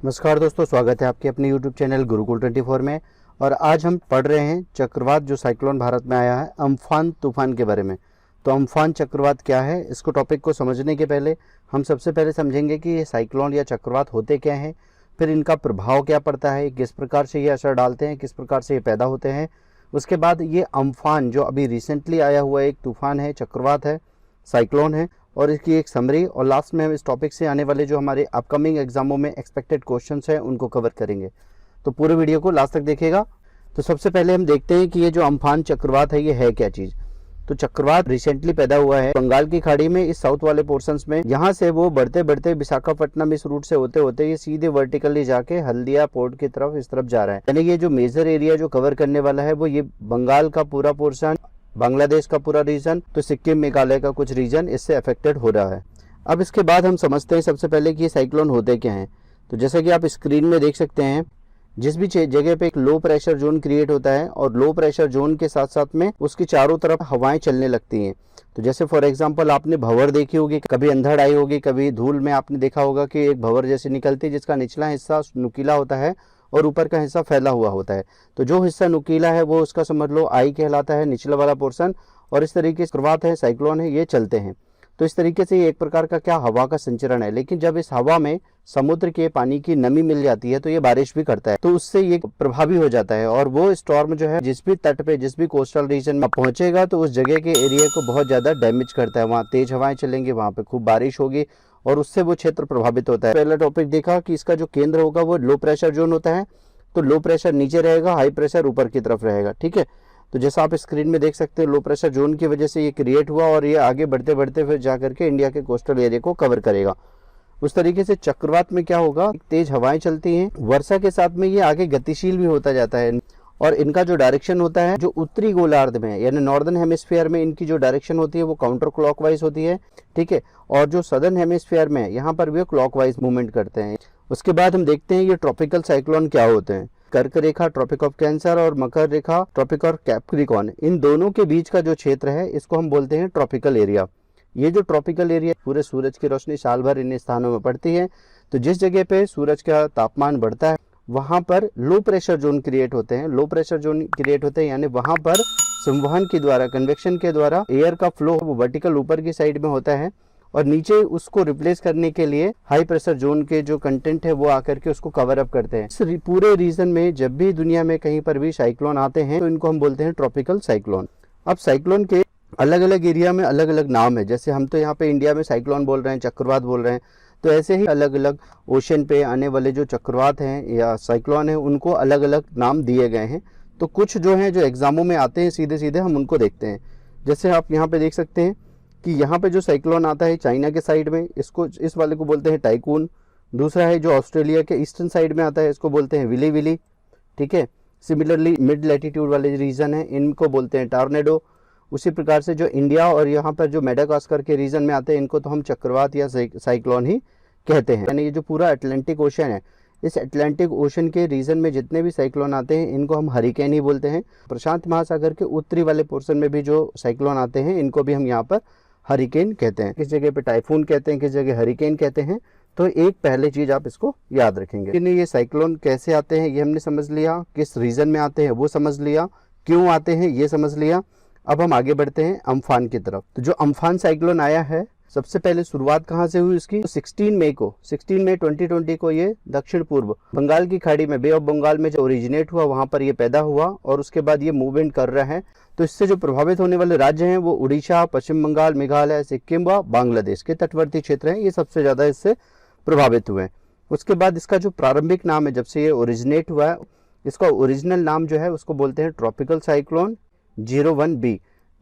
नमस्कार दोस्तों, स्वागत है आपके अपने YouTube चैनल गुरुकुल 24 में। और आज हम पढ़ रहे हैं चक्रवात जो साइक्लोन भारत में आया है, अम्फान तूफान के बारे में। तो अम्फान चक्रवात क्या है, इसको टॉपिक को समझने के पहले हम सबसे पहले समझेंगे कि ये साइक्लोन या चक्रवात होते क्या हैं, फिर इनका प्रभाव क्या पड़ता है, किस प्रकार से ये असर डालते हैं, किस प्रकार से ये पैदा होते हैं। उसके बाद ये अम्फान जो अभी रिसेंटली आया हुआ एक तूफान है, चक्रवात है, साइक्लोन है, और इसकी एक समरी, और लास्ट में हम इस टॉपिक से आने वाले जो हमारे अपकमिंग एग्जामों में एक्सपेक्टेड क्वेश्चंस हैं उनको कवर करेंगे। तो पूरे वीडियो को लास्ट तक देखिएगा। तो सबसे पहले हम देखते हैं कि ये जो अम्फान चक्रवात है ये है क्या चीज़। तो चक्रवात रिसेंटली पैदा हुआ है बंगाल की खाड़ी में, इस साउथ वाले पोर्शंस में। यहाँ से वो बढ़ते बढ़ते विशाखापट्टनम इस रूट से होते होते ये सीधे वर्टिकली जाके हल्दिया पोर्ट की तरफ इस तरफ जा रहा है। यानी ये जो मेजर एरिया जो कवर करने वाला है वो ये बंगाल का पूरा पोर्शन, बांग्लादेश का पूरा रीजन, तो सिक्किम मेघालय का कुछ रीजन इससे अफेक्टेड हो रहा है। अब इसके बाद हम समझते हैं सबसे पहले कि ये साइक्लोन होते क्या हैं। तो जैसा कि आप स्क्रीन में देख सकते हैं, जिस भी जगह पे एक लो प्रेशर जोन क्रिएट होता है और लो प्रेशर जोन के साथ साथ में उसकी चारों तरफ हवाएं चलने लगती हैं। तो जैसे फॉर एग्जांपल आपने भंवर देखी होगी, कभी अंधड़ आई होगी, कभी धूल में आपने देखा होगा कि एक भंवर जैसे निकलती है जिसका निचला हिस्सा नुकीला होता है और ऊपर का हिस्सा फैला हुआ होता है। तो जो हिस्सा नुकीला है वो उसका समझ लो आई कहलाता है, निचला वाला पोर्शन। और इस तरीके से चक्रवात है, साइक्लोन है, ये चलते हैं। तो इस तरीके से ये एक प्रकार का क्या हवा का संचरण है। लेकिन जब इस हवा में समुद्र के पानी की नमी मिल जाती है तो ये बारिश भी करता है, तो उससे ये प्रभावी हो जाता है। और वो स्टॉर्म जो है जिस भी तट पे, जिस भी कोस्टल रीजन में पहुंचेगा तो उस जगह के एरिया को बहुत ज्यादा डैमेज करता है। वहाँ तेज हवाएं चलेंगी, वहाँ पे खूब बारिश होगी और उससे वो क्षेत्र प्रभावित होता है। पहला टॉपिक देखा कि इसका जो केंद्र होगा वो लो प्रेशर जोन होता है। तो लो प्रेशर नीचे रहेगा, हाई प्रेशर ऊपर की तरफ रहेगा। ठीक है, तो जैसा आप स्क्रीन में देख सकते हैं, लो प्रेशर जोन की वजह से ये क्रिएट हुआ और ये आगे बढ़ते बढ़ते फिर जाकर के इंडिया के कोस्टल एरिया को कवर करेगा। उस तरीके से चक्रवात में क्या होगा, तेज हवाएं चलती हैं, वर्षा के साथ में ये आगे गतिशील भी होता जाता है। और इनका जो डायरेक्शन होता है, जो उत्तरी गोलार्ध में यानी नॉर्दर्न हेमिस्फीयर में इनकी जो डायरेक्शन होती है वो काउंटर क्लॉकवाइज होती है। ठीक है, और जो सदर्न हेमिस्फीयर में यहाँ पर भी क्लॉकवाइज मूवमेंट करते हैं। उसके बाद हम देखते हैं ये ट्रॉपिकल साइक्लोन क्या होते हैं। कर्क रेखा ट्रॉपिक ऑफ कैंसर और मकर रेखा ट्रॉपिक ऑफ कैप्रिकॉर्न, इन दोनों के बीच का जो क्षेत्र है इसको हम बोलते हैं ट्रॉपिकल एरिया। ये जो ट्रॉपिकल एरिया, पूरे सूरज की रोशनी साल भर इन स्थानों में पड़ती है। तो जिस जगह पे सूरज का तापमान बढ़ता है वहां पर लो प्रेशर जोन क्रिएट होते हैं। लो प्रेशर जोन क्रिएट होते हैं यानी वहां पर संवहन के द्वारा, कन्वेक्शन के द्वारा एयर का फ्लो वो वर्टिकल ऊपर की साइड में होता है और नीचे उसको रिप्लेस करने के लिए हाई प्रेशर जोन के जो कंटेंट है वो आकर के उसको कवर अप करते हैं। इस पूरे रीजन में जब भी दुनिया में कहीं पर भी साइक्लोन आते हैं तो इनको हम बोलते हैं ट्रॉपिकल साइक्लोन। अब साइक्लोन के अलग अलग एरिया में अलग अलग नाम है। जैसे हम तो यहाँ पे इंडिया में साइक्लोन बोल रहे हैं, चक्रवात बोल रहे हैं, तो ऐसे ही अलग अलग ओशन पे आने वाले जो चक्रवात हैं या साइक्लोन है उनको अलग अलग नाम दिए गए हैं। तो कुछ जो हैं जो एग्जामों में आते हैं सीधे सीधे हम उनको देखते हैं। जैसे आप यहाँ पे देख सकते हैं कि यहाँ पे जो साइक्लोन आता है चाइना के साइड में, इसको इस वाले को बोलते हैं टाइकून। दूसरा है जो ऑस्ट्रेलिया के ईस्टर्न साइड में आता है, इसको बोलते हैं विली विली। ठीक है, सिमिलरली मिड लैटिट्यूड वाले रीजन है इनको बोलते हैं टॉर्नेडो। उसी प्रकार से जो इंडिया और यहाँ पर जो मेडागास्कर के रीजन में आते हैं इनको तो हम चक्रवात या साइक्लोन ही कहते हैं। यानी ये जो पूरा अटलांटिक ओशन है, इस अटलांटिक ओशन के रीजन में जितने भी साइक्लोन आते हैं इनको हम हरिकेन ही बोलते हैं। प्रशांत महासागर के उत्तरी वाले पोर्शन में भी जो साइक्लोन आते हैं इनको भी हम यहाँ पर हरिकेन कहते हैं। किस जगह पे टाइफून कहते हैं, किस जगह हरिकेन कहते हैं। तो एक पहले चीज आप इसको याद रखेंगे कि ये साइक्लोन कैसे आते हैं ये हमने समझ लिया, किस रीजन में आते हैं वो समझ लिया, क्यों आते हैं ये समझ लिया। अब हम आगे बढ़ते हैं अम्फान की तरफ। तो जो अम्फान साइक्लोन आया है, सबसे पहले शुरुआत कहाँ से हुई इसकी, 16 मई 2020 को ये दक्षिण पूर्व बंगाल की खाड़ी में, बे ऑफ बंगाल में जो ओरिजिनेट हुआ वहां पर ये पैदा हुआ और उसके बाद ये मूवमेंट कर रहा है। तो इससे जो प्रभावित होने वाले राज्य हैं वो उड़ीसा, पश्चिम बंगाल, मेघालय, सिक्किम व बांग्लादेश के तटवर्ती क्षेत्र हैं, ये सबसे ज्यादा इससे प्रभावित हुए हैं। उसके बाद इसका जो प्रारंभिक नाम है, जब से ये ओरिजिनेट हुआ है, इसका ओरिजिनल नाम जो है उसको बोलते हैं ट्रॉपिकल साइक्लोन 01B।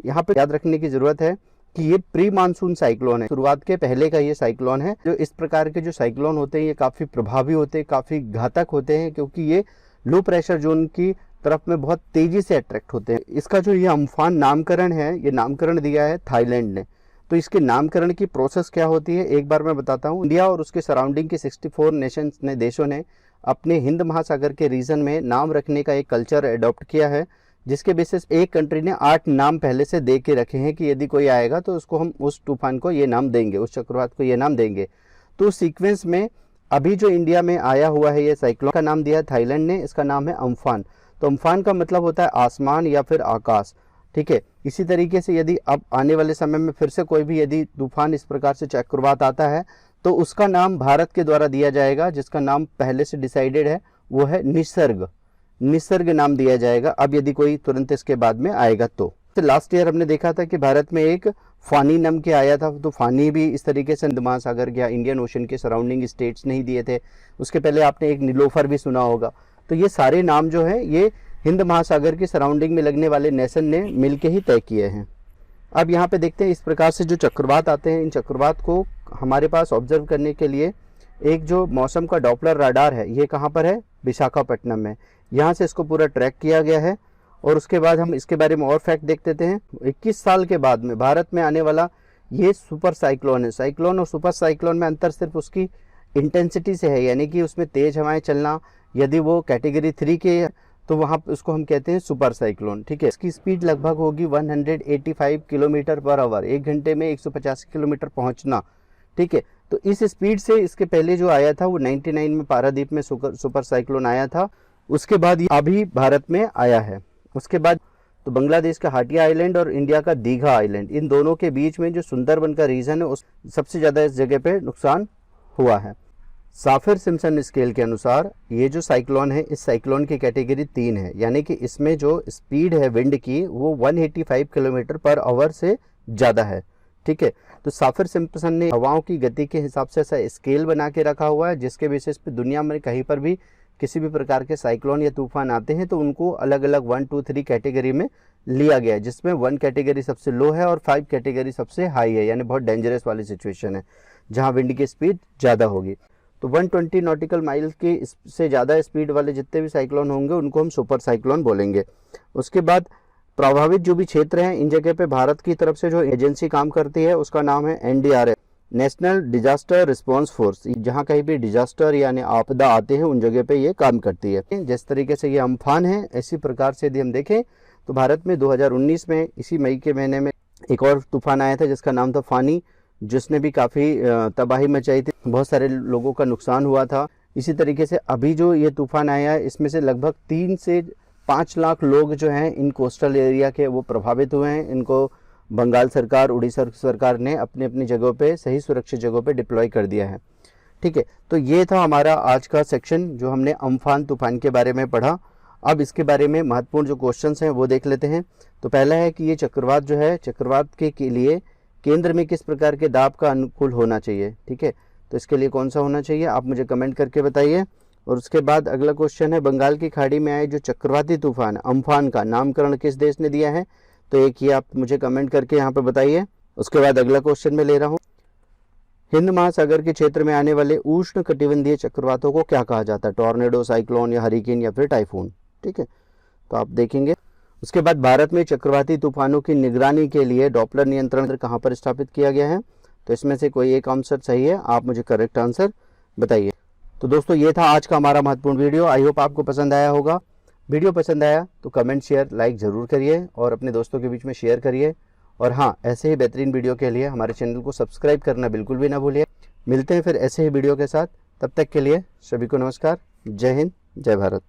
यहाँ पे याद रखने की जरूरत है कि ये प्री मानसून साइक्लोन है, शुरुआत के पहले का ये साइक्लोन है। जो इस प्रकार के जो साइक्लोन होते हैं ये काफी प्रभावी होते हैं, काफी घातक होते हैं, क्योंकि ये लो प्रेशर जोन की तरफ में बहुत तेजी से अट्रैक्ट होते हैं। इसका जो ये अम्फान नामकरण है, ये नामकरण दिया है थाईलैंड ने। तो इसके नामकरण की प्रोसेस क्या होती है एक बार मैं बताता हूँ। इंडिया और उसके सराउंडिंग के 64 नेशंस ने, देशों ने अपने हिंद महासागर के रीजन में नाम रखने का एक कल्चर अडॉप्ट किया है, जिसके बेसिस एक कंट्री ने 8 नाम पहले से दे के रखे हैं कि यदि कोई आएगा तो उसको हम उस तूफान को ये नाम देंगे, उस चक्रवात को ये नाम देंगे। तो सीक्वेंस में अभी जो इंडिया में आया हुआ है ये साइक्लोन का नाम दिया है थाईलैंड ने, इसका नाम है अम्फान। तो अम्फान का मतलब होता है आसमान या फिर आकाश, ठीक है। इसी तरीके से यदि अब आने वाले समय में फिर से कोई भी यदि तूफान इस प्रकार से चक्रवात आता है तो उसका नाम भारत के द्वारा दिया जाएगा, जिसका नाम पहले से डिसाइडेड है, वो है निसर्ग। निसर्ग नाम दिया जाएगा अब यदि कोई तुरंत इसके बाद में आएगा तो लास्ट ईयर हमने देखा था कि भारत में एक फानी नाम के आया था, तो फानी भी इस तरीके से हिंद महासागर या इंडियन ओशन के सराउंडिंग स्टेट्स नहीं दिए थे। उसके पहले आपने एक नीलोफर भी सुना होगा। तो ये सारे नाम जो है ये हिंद महासागर के सराउंडिंग में लगने वाले नेशन ने मिलके ही तय किए हैं। अब यहाँ पे देखते हैं इस प्रकार से जो चक्रवात आते हैं, इन चक्रवात को हमारे पास ऑब्जर्व करने के लिए एक जो मौसम का डॉपलर राडार है, ये कहाँ पर है, विशाखापट्टनम में। यहाँ से इसको पूरा ट्रैक किया गया है। और उसके बाद हम इसके बारे में और फैक्ट देख लेते हैं। 21 साल के बाद में भारत में आने वाला ये सुपर साइक्लोन है। साइक्लोन और सुपर साइक्लोन में अंतर सिर्फ उसकी इंटेंसिटी से है, यानी कि उसमें तेज हवाएं चलना, यदि वो कैटेगरी 3 के तो वहाँ उसको हम कहते हैं सुपर साइक्लोन, ठीक है। इसकी स्पीड लगभग होगी 185 किलोमीटर पर आवर, 1 घंटे में 185 किलोमीटर पहुँचना, ठीक है। तो इस स्पीड से इसके पहले जो आया था वो 99 में पारादीप में सुपर साइक्लोन आया था। उसके बाद ये अभी भारत में आया है। उसके बाद तो बांग्लादेश का हाटिया आइलैंड और इंडिया का दीघा आइलैंड, इन दोनों के बीच में जो सुंदरबन का रीजन है उस सबसे ज़्यादा इस जगह पे नुकसान हुआ है। साफिर सिम्पसन स्केल के अनुसार ये जो साइक्लोन है, इस साइक्लोन की कैटेगरी 3 है, यानी कि इसमें जो स्पीड है विंड की वो 185 किलोमीटर पर आवर से ज़्यादा है, ठीक है। तो साफिर सिम्पसन ने हवाओं की गति के हिसाब से ऐसा स्केल बना के रखा हुआ है, जिसके बेसिस पे दुनिया में कहीं पर भी किसी भी प्रकार के साइक्लोन या तूफान आते हैं तो उनको अलग अलग 1, 2, 3 कैटेगरी में लिया गया है, जिसमें 1 कैटेगरी सबसे लो है और 5 कैटेगरी सबसे हाई है, यानी बहुत डेंजरस वाली सिचुएशन है जहां विंड की स्पीड ज़्यादा होगी। तो 120 नॉटिकल माइल की से ज़्यादा स्पीड वाले जितने भी साइक्लोन होंगे उनको हम सुपर साइक्लोन बोलेंगे। उसके बाद प्रभावित जो भी क्षेत्र हैं, इन जगह पे भारत की तरफ से जो एजेंसी काम करती है उसका नाम है NDRF, national disaster response force. जहाँ कहीं भी डिजास्टर यानी आपदा आते हैं उन जगह पे ये काम करती है। जिस तरीके से ये अम्फान है, इसी प्रकार से यदि हम देखें तो भारत में 2019 में इसी मई के महीने में एक और तूफान आया था जिसका नाम था फानी, जिसने भी काफ़ी तबाही मचाई थी, बहुत सारे लोगों का नुकसान हुआ था। इसी तरीके से अभी जो ये तूफान आया है इसमें से लगभग 3 से 5 लाख लोग जो हैं इन कोस्टल एरिया के वो प्रभावित हुए हैं। इनको बंगाल सरकार, उड़ीसा सरकार ने अपनी अपनी जगहों पे सही सुरक्षित जगहों पे डिप्लॉय कर दिया है, ठीक है। तो ये था हमारा आज का सेक्शन जो हमने अम्फान तूफान के बारे में पढ़ा। अब इसके बारे में महत्वपूर्ण जो क्वेश्चंस हैं वो देख लेते हैं। तो पहला है कि ये चक्रवात जो है, चक्रवात के लिए केंद्र में किस प्रकार के दाब का अनुकूल होना चाहिए, ठीक है। तो इसके लिए कौन सा होना चाहिए आप मुझे कमेंट करके बताइए। और उसके बाद अगला क्वेश्चन है, बंगाल की खाड़ी में आए जो चक्रवाती तूफान अम्फान का नामकरण किस देश ने दिया है, तो एक ही आप मुझे कमेंट करके यहाँ पे बताइए। उसके बाद अगला क्वेश्चन मैं ले रहा हूँ, हिंद महासागर के क्षेत्र में आने वाले उष्ण कटिबंधीय चक्रवातों को क्या कहा जाता है, टॉर्नेडो, साइक्लोन या हरिकेन या फिर टाइफून, ठीक है। तो आप देखेंगे। उसके बाद भारत में चक्रवाती तूफानों की निगरानी के लिए डॉपलर नियंत्रण कहाँ पर स्थापित किया गया है, तो इसमें से कोई एक आंसर सही है, आप मुझे करेक्ट आंसर बताइए। तो दोस्तों ये था आज का हमारा महत्वपूर्ण वीडियो। आई होप आपको पसंद आया होगा। वीडियो पसंद आया तो कमेंट, शेयर, लाइक ज़रूर करिए और अपने दोस्तों के बीच में शेयर करिए। और हाँ, ऐसे ही बेहतरीन वीडियो के लिए हमारे चैनल को सब्सक्राइब करना बिल्कुल भी ना भूलिए। मिलते हैं फिर ऐसे ही वीडियो के साथ, तब तक के लिए सभी को नमस्कार। जय हिंद, जय भारत।